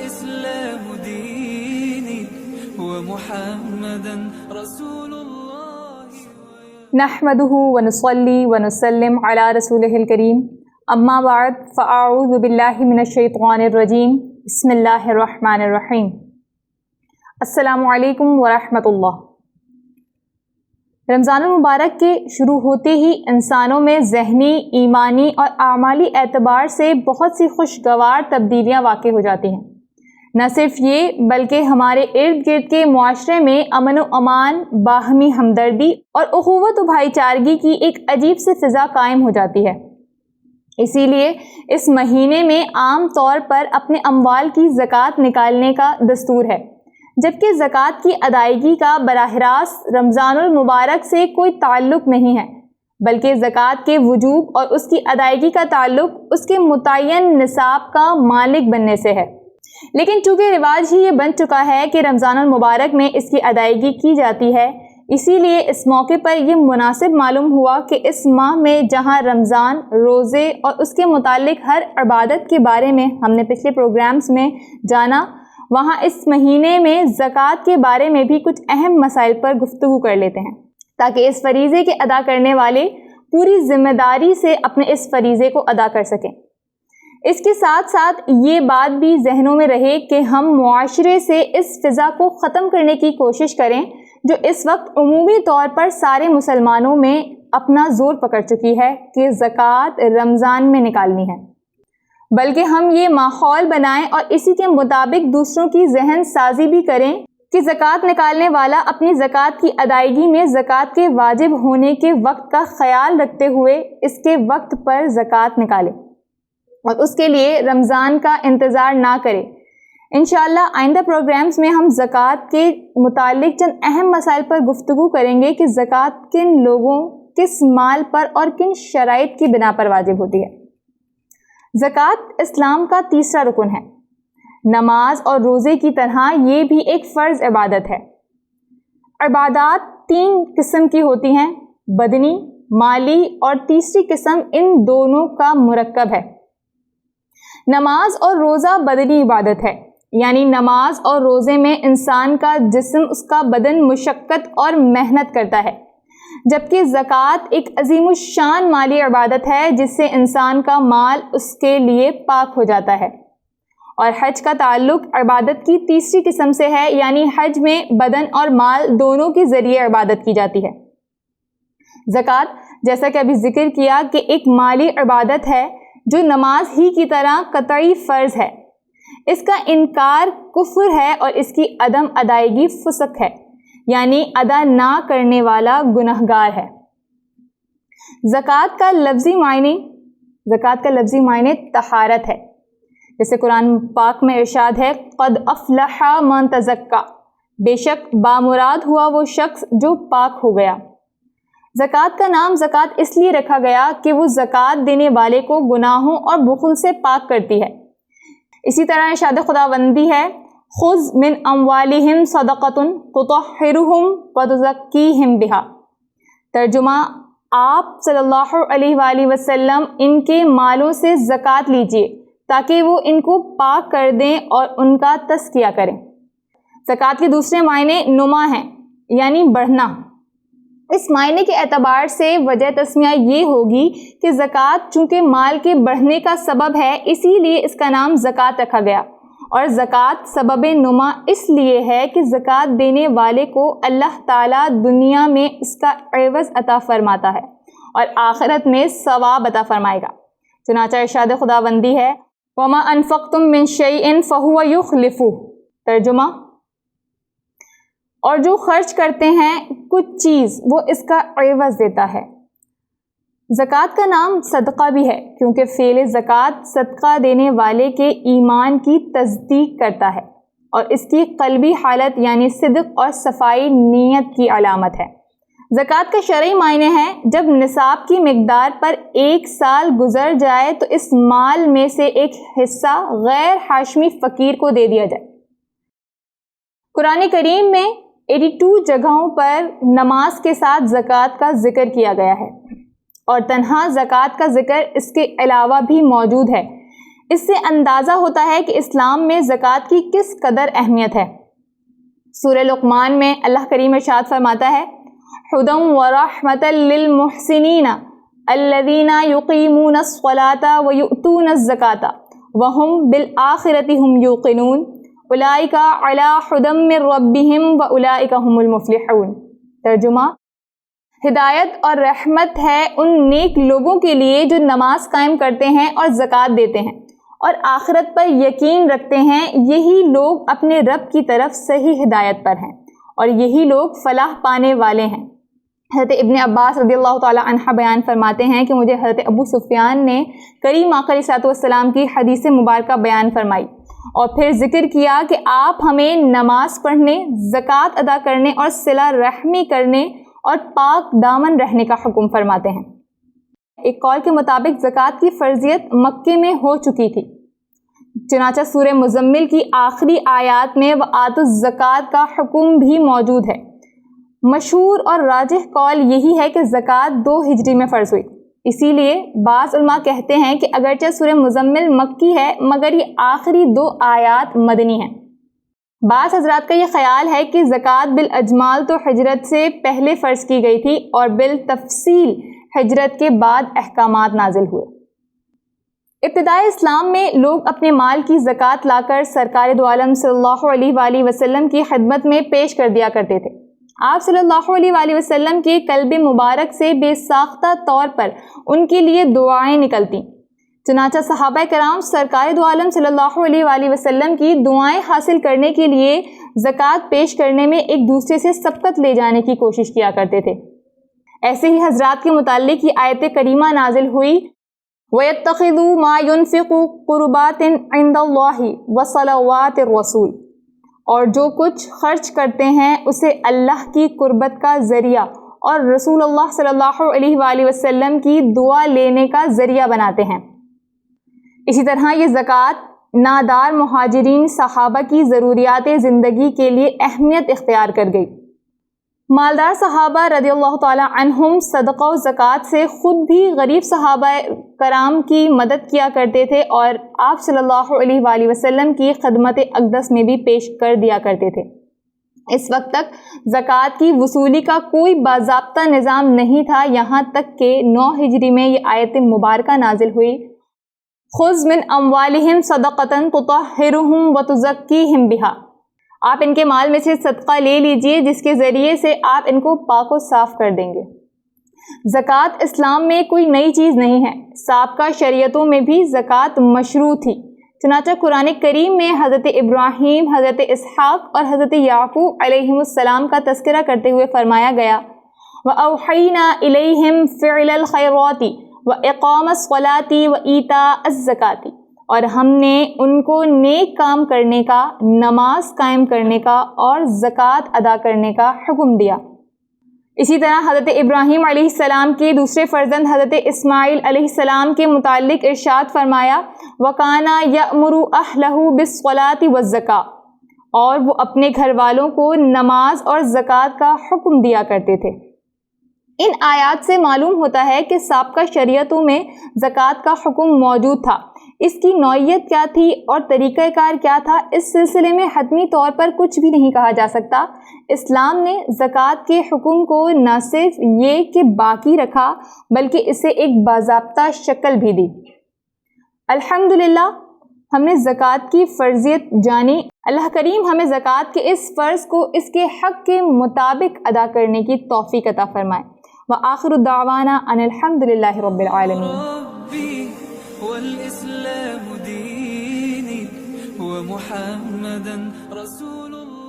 الإسلام ديني ومحمدا رسول الله. نحمده ونصلي ونسلم على رسوله الكريم. اما بعد فاعوذ باللہ من الشیطان الرجیم. بسم اللہ الرحمن الرحیم. السلام علیکم ورحمۃ اللہ. رمضان المبارک کے شروع ہوتے ہی انسانوں میں ذہنی، ایمانی اور اعمالی اعتبار سے بہت سی خوشگوار تبدیلیاں واقع ہو جاتی ہیں. نہ صرف یہ بلکہ ہمارے ارد گرد کے معاشرے میں امن و امان، باہمی ہمدردی اور اخوت و بھائی چارگی کی ایک عجیب سی فضا قائم ہو جاتی ہے. اسی لیے اس مہینے میں عام طور پر اپنے اموال کی زکوٰۃ نکالنے کا دستور ہے، جبکہ زکوٰۃ کی ادائیگی کا براہ راست رمضان المبارک سے کوئی تعلق نہیں ہے، بلکہ زکوٰۃ کے وجوب اور اس کی ادائیگی کا تعلق اس کے متعین نصاب کا مالک بننے سے ہے. لیکن چونکہ رواج ہی یہ بن چکا ہے کہ رمضان المبارک میں اس کی ادائیگی کی جاتی ہے، اسی لیے اس موقع پر یہ مناسب معلوم ہوا کہ اس ماہ میں جہاں رمضان، روزے اور اس کے متعلق ہر عبادت کے بارے میں ہم نے پچھلے پروگرامز میں جانا، وہاں اس مہینے میں زکوٰۃ کے بارے میں بھی کچھ اہم مسائل پر گفتگو کر لیتے ہیں، تاکہ اس فریضے کے ادا کرنے والے پوری ذمہ داری سے اپنے اس فریضے کو ادا کر سکیں. اس کے ساتھ ساتھ یہ بات بھی ذہنوں میں رہے کہ ہم معاشرے سے اس فضا کو ختم کرنے کی کوشش کریں جو اس وقت عمومی طور پر سارے مسلمانوں میں اپنا زور پکڑ چکی ہے کہ زکوٰۃ رمضان میں نکالنی ہے، بلکہ ہم یہ ماحول بنائیں اور اسی کے مطابق دوسروں کی ذہن سازی بھی کریں کہ زکوٰۃ نکالنے والا اپنی زکوٰۃ کی ادائیگی میں زکوٰۃ کے واجب ہونے کے وقت کا خیال رکھتے ہوئے اس کے وقت پر زکوٰۃ نکالے اور اس کے لیے رمضان کا انتظار نہ کرے. انشاءاللہ آئندہ پروگرامز میں ہم زکوٰۃ کے متعلق چند اہم مسائل پر گفتگو کریں گے کہ زکوٰۃ کن لوگوں، کس مال پر اور کن شرائط کی بنا پر واجب ہوتی ہے. زکوٰۃ اسلام کا تیسرا رکن ہے. نماز اور روزے کی طرح یہ بھی ایک فرض عبادت ہے. عبادات 3 قسم کی ہوتی ہیں: بدنی، مالی اور تیسری قسم ان دونوں کا مرکب ہے. نماز اور روزہ بدنی عبادت ہے، یعنی نماز اور روزے میں انسان کا جسم، اس کا بدن مشقت اور محنت کرتا ہے، جبکہ زکوٰۃ ایک عظیم الشان مالی عبادت ہے جس سے انسان کا مال اس کے لیے پاک ہو جاتا ہے. اور حج کا تعلق عبادت کی تیسری قسم سے ہے، یعنی حج میں بدن اور مال دونوں کے ذریعے عبادت کی جاتی ہے. زکوٰۃ جیسا کہ ابھی ذکر کیا کہ ایک مالی عبادت ہے جو نماز ہی کی طرح قطعی فرض ہے. اس کا انکار کفر ہے اور اس کی عدم ادائیگی فسق ہے، یعنی ادا نہ کرنے والا گنہگار ہے. زکوٰۃ کا لفظی معنی طہارت ہے، جیسے قرآن پاک میں ارشاد ہے: قد افلح من تزکا، بے شک بامراد ہوا وہ شخص جو پاک ہو گیا. زکوٰۃ کا نام زکوٰۃ اس لیے رکھا گیا کہ وہ زکوٰۃ دینے والے کو گناہوں اور بخل سے پاک کرتی ہے. اسی طرح ارشاد خداوندی ہے: خذ من اموالہم صدقۃ تطہرہم وتزکیہم بہا. ترجمہ: آپ صلی اللہ علیہ وآلہ وسلم ان کے مالوں سے زکوٰۃ لیجیے تاکہ وہ ان کو پاک کر دیں اور ان کا تزکیہ کریں. زکوٰۃ کے دوسرے معنی نما ہیں، یعنی بڑھنا. اس معنی کے اعتبار سے وجہ تسمیہ یہ ہوگی کہ زکوٰۃ چونکہ مال کے بڑھنے کا سبب ہے، اسی لیے اس کا نام زکوٰۃ رکھا گیا. اور زکوٰۃ سبب نما اس لیے ہے کہ زکوٰۃ دینے والے کو اللہ تعالیٰ دنیا میں اس کا عوض عطا فرماتا ہے اور آخرت میں ثواب عطا فرمائے گا. چنانچہ ارشاد خداوندی ہے: وَمَا أَنفَقْتُم مِّن شَيْءٍ فَهُوَ يُخْلِفُهُ. ترجمہ: اور جو خرچ کرتے ہیں کچھ چیز وہ اس کا عوض دیتا ہے. زکوٰۃ کا نام صدقہ بھی ہے کیونکہ فعل زکوٰۃ صدقہ دینے والے کے ایمان کی تصدیق کرتا ہے اور اس کی قلبی حالت یعنی صدق اور صفائی نیت کی علامت ہے. زکوٰۃ کا شرعی معنی ہے جب نصاب کی مقدار پر 1 سال گزر جائے تو اس مال میں سے ایک حصہ غیر ہاشمی فقیر کو دے دیا جائے. قرآن کریم میں 82 جگہوں پر نماز کے ساتھ زکوٰۃ کا ذکر کیا گیا ہے اور تنہا زکوٰۃ کا ذکر اس کے علاوہ بھی موجود ہے. اس سے اندازہ ہوتا ہے کہ اسلام میں زکوٰۃ کی کس قدر اہمیت ہے۔ سورہ لقمان میں اللہ کریم ارشاد فرماتا ہے ھدی ورحمۃ للمحسنین الذین یقیمون الصلاۃ ویؤتون الزکاۃ وہم بالآخرۃ ہم یوقنون اولئک علی ھدی من ربہم واولئک هم المفلحون۔ ترجمہ: ہدایت اور رحمت ہے ان نیک لوگوں کے لیے جو نماز قائم کرتے ہیں اور زکوٰۃ دیتے ہیں اور آخرت پر یقین رکھتے ہیں، یہی لوگ اپنے رب کی طرف صحیح ہدایت پر ہیں اور یہی لوگ فلاح پانے والے ہیں۔ حضرت ابن عباس رضی اللہ تعالی عنہ بیان فرماتے ہیں کہ مجھے حضرت ابو سفیان نے کریم آقا علیہ الصلوۃ والسلام کی حدیث مبارکہ بیان فرمائی اور پھر ذکر کیا کہ آپ ہمیں نماز پڑھنے، زکوٰۃ ادا کرنے اور صلہ رحمی کرنے اور پاک دامن رہنے کا حکم فرماتے ہیں۔ ایک قول کے مطابق زکوٰۃ کی فرضیت مکے میں ہو چکی تھی، چنانچہ سورہ مزمل کی آخری آیات میں وآتوا الزکوٰۃ کا حکم بھی موجود ہے۔ مشہور اور راجح قول یہی ہے کہ زکوٰۃ 2 ہجری میں فرض ہوئی، اسی لیے بعض علماء کہتے ہیں کہ اگرچہ سورہ مزمل مکی ہے مگر یہ آخری 2 آیات مدنی ہیں۔ بعض حضرات کا یہ خیال ہے کہ زکوٰۃ بالاجمال تو ہجرت سے پہلے فرض کی گئی تھی اور بالتفصیل ہجرت کے بعد احکامات نازل ہوئے۔ ابتدائی اسلام میں لوگ اپنے مال کی زکوٰۃ لا کر سرکار دو عالم صلی اللہ علیہ وآلہ وسلم کی خدمت میں پیش کر دیا کرتے تھے۔ آپ صلی اللہ علیہ وآلہ وسلم کے قلب مبارک سے بے ساختہ طور پر ان کے لیے دعائیں نکلتی، چنانچہ صحابہ کرام سرکار دو عالم صلی اللہ علیہ وآلہ وسلم کی دعائیں حاصل کرنے کے لیے زکوٰۃ پیش کرنے میں ایک دوسرے سے سبقت لے جانے کی کوشش کیا کرتے تھے۔ ایسے ہی حضرات کے متعلق یہ آیت کریمہ نازل ہوئی وَيَتَّخِذُوا مَا يُنْفِقُوا قُرُبَاتٍ عِنْدَ اللَّهِ وَصَلَوَاتِ الرَّسُولِ، اور جو کچھ خرچ کرتے ہیں اسے اللہ کی قربت کا ذریعہ اور رسول اللہ صلی اللہ علیہ وآلہ وسلم کی دعا لینے کا ذریعہ بناتے ہیں۔ اسی طرح یہ زکوٰۃ نادار مہاجرین صحابہ کی ضروریات زندگی کے لیے اہمیت اختیار کر گئی۔ مالدار صحابہ رضی اللہ تعالی عنہم صدقہ و زکوٰۃ سے خود بھی غریب صحابہ کرام کی مدد کیا کرتے تھے اور آپ صلی اللہ علیہ وآلہ وسلم کی خدمت اقدس میں بھی پیش کر دیا کرتے تھے۔ اس وقت تک زکوٰۃ کی وصولی کا کوئی باضابطہ نظام نہیں تھا، یہاں تک کہ 9 ہجری میں یہ آیت مبارکہ نازل ہوئی خذ من اموالہم صدقۃ تطہرہم وتزکیہم بہا، آپ ان کے مال میں سے صدقہ لے لیجئے جس کے ذریعے سے آپ ان کو پاک و صاف کر دیں گے۔ زکوٰۃ اسلام میں کوئی نئی چیز نہیں ہے، سابقہ شریعتوں میں بھی زکوٰۃ مشروع تھی، چنانچہ قرآن کریم میں حضرت ابراہیم، حضرت اسحاق اور حضرت یعقوب علیہم السلام کا تذکرہ کرتے ہوئے فرمایا گیا وَأَوْحَيْنَا إِلَيْهِمْ فِعْلَ الْخَيْرَاتِ وَإِقَامَ الصَّلَاةِ وَإِيتَاءَ الزَّكَاةِ، اور ہم نے ان کو نیک کام کرنے کا، نماز قائم کرنے کا اور زکوٰۃ ادا کرنے کا حکم دیا۔ اسی طرح حضرت ابراہیم علیہ السلام کے دوسرے فرزند حضرت اسماعیل علیہ السلام کے متعلق ارشاد فرمایا وَكَانَ يَأْمُرُ أَهْلَهُ بِالصَّلَاةِ وَالزَّكَاةِ، اور وہ اپنے گھر والوں کو نماز اور زکوٰۃ کا حکم دیا کرتے تھے۔ ان آیات سے معلوم ہوتا ہے کہ سابقہ شریعتوں میں زکوٰۃ کا حکم موجود تھا، اس کی نوعیت کیا تھی اور طریقہ کار کیا تھا اس سلسلے میں حتمی طور پر کچھ بھی نہیں کہا جا سکتا۔ اسلام نے زکوٰۃ کے حکم کو نہ صرف یہ کہ باقی رکھا بلکہ اسے ایک باضابطہ شکل بھی دی۔ الحمدللہ ہم نے زکوٰۃ کی فرضیت جانی۔ اللہ کریم ہمیں زکوٰۃ کے اس فرض کو اس کے حق کے مطابق ادا کرنے کی توفیق عطا فرمائے۔ وآخر دعوانا ان الحمدللہ رب العالمین۔ والإسلام ديني ومحمدا رسول الله